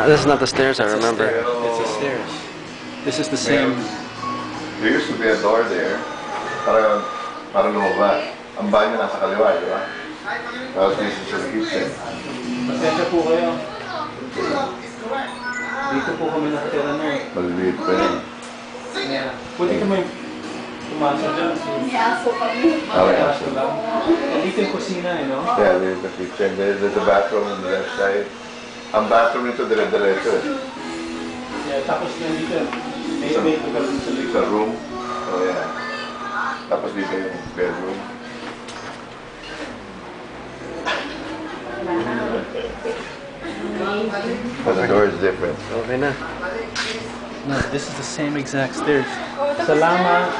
This is not the stairs I remember. It's the stairs. This is the same. There used to be a door there. Para lumabas. Ang banyo nasa kaliwa, di ba? Tapos this is the kitchen. Pasensya po kayo. Dito po kami nakatira na eh. Maliliit pa yan. Pwede kami pumasok dyan. Niaso kami. Aso lang. Dito yung kusina eh, no? Yeah, there's the kitchen. There's the bathroom on the left side. Ang bathroom nito dire-diretso eh. Yeah, tapos nandito. May ito ka rin sa likod. Sa room. Oh yeah. Tapos dito yung bedroom. But the door is different. Okay na. No, this is the same exact stairs. Salamat!